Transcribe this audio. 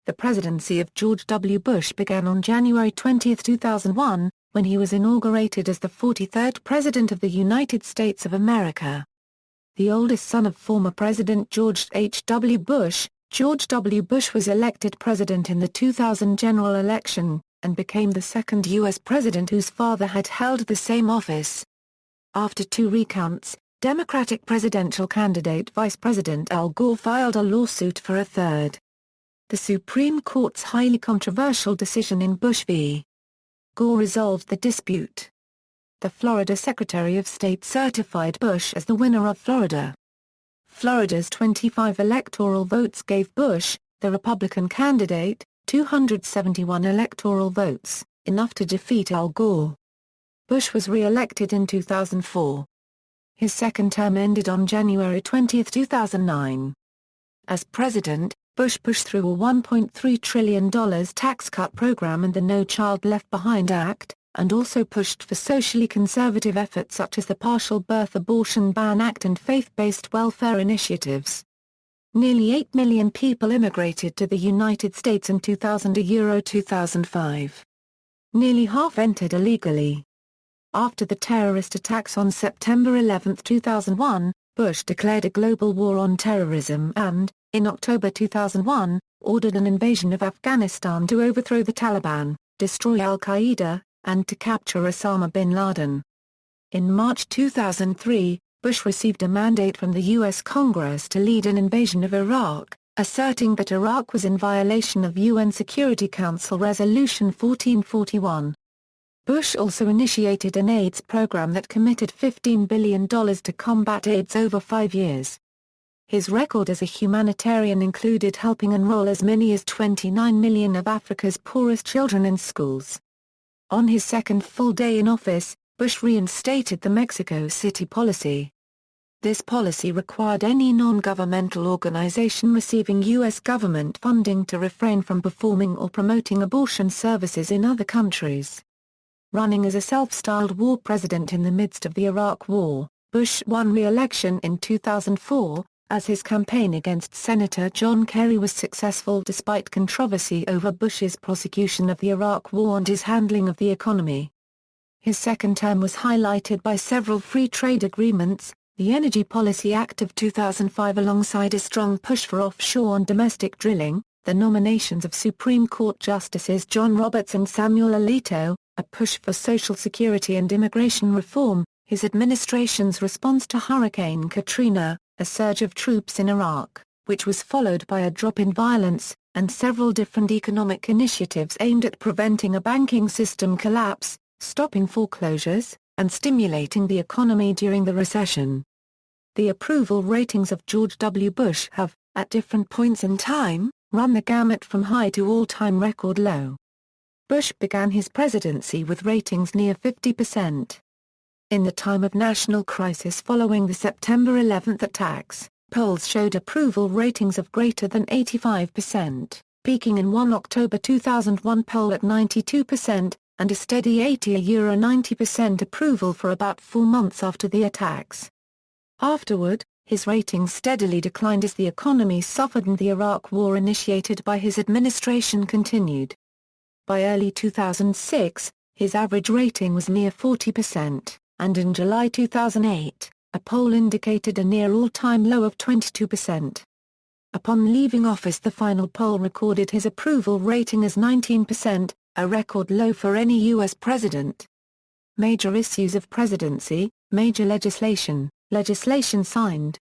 The presidency of George W. Bush began on January 20, 2001, when he was inaugurated as the 43rd President of the United States of America. The oldest son of former President George H. W. Bush, George W. Bush was elected president in the 2000 general election, and became the second U.S. president whose father had held the same office. After 2 recounts, Democratic presidential candidate Vice President Al Gore filed a lawsuit for a third. The Supreme Court's highly controversial decision in Bush v. Gore resolved the dispute. The Florida Secretary of State certified Bush as the winner of Florida. Florida's 25 electoral votes gave Bush, the Republican candidate, 271 electoral votes, enough to defeat Al Gore. Bush was re-elected in 2004. His second term ended on January 20, 2009. As president, Bush pushed through a $1.3 trillion tax cut program and the No Child Left Behind Act, and also pushed for socially conservative efforts such as the Partial Birth Abortion Ban Act and faith-based welfare initiatives. Nearly 8 million people immigrated to the United States in 2005. Nearly half entered illegally. After the terrorist attacks on September 11, 2001, Bush declared a global war on terrorism and, in October 2001, ordered an invasion of Afghanistan to overthrow the Taliban, destroy al-Qaeda, and to capture Osama bin Laden. In March 2003, Bush received a mandate from the U.S. Congress to lead an invasion of Iraq, asserting that Iraq was in violation of UN Security Council Resolution 1441. Bush also initiated an AIDS program that committed $15 billion to combat AIDS over 5 years. His record as a humanitarian included helping enroll as many as 29 million of Africa's poorest children in schools. On his second full day in office, Bush reinstated the Mexico City policy. This policy required any non-governmental organization receiving U.S. government funding to refrain from performing or promoting abortion services in other countries. Running as a self-styled war president in the midst of the Iraq War, Bush won re-election in 2004, as his campaign against Senator John Kerry was successful despite controversy over Bush's prosecution of the Iraq War and his handling of the economy. His second term was highlighted by several free trade agreements, the Energy Policy Act of 2005 alongside a strong push for offshore and domestic drilling, the nominations of Supreme Court Justices John Roberts and Samuel Alito, a push for Social Security and immigration reform, his administration's response to Hurricane Katrina, a surge of troops in Iraq, which was followed by a drop in violence, and several different economic initiatives aimed at preventing a banking system collapse, stopping foreclosures, and stimulating the economy during the recession. The approval ratings of George W. Bush have, at different points in time, run the gamut from high to all-time record low. Bush began his presidency with ratings near 50%. In the time of national crisis following the September 11 attacks, polls showed approval ratings of greater than 85%, peaking in one October 2001 poll at 92%, and a steady 80–90% approval for about 4 months after the attacks. Afterward, his ratings steadily declined as the economy suffered and the Iraq War initiated by his administration continued. By early 2006, his average rating was near 40%, and in July 2008, a poll indicated a near all-time low of 22%. Upon leaving office, the final poll recorded his approval rating as 19%, a record low for any U.S. president. Major issues of presidency, major legislation signed,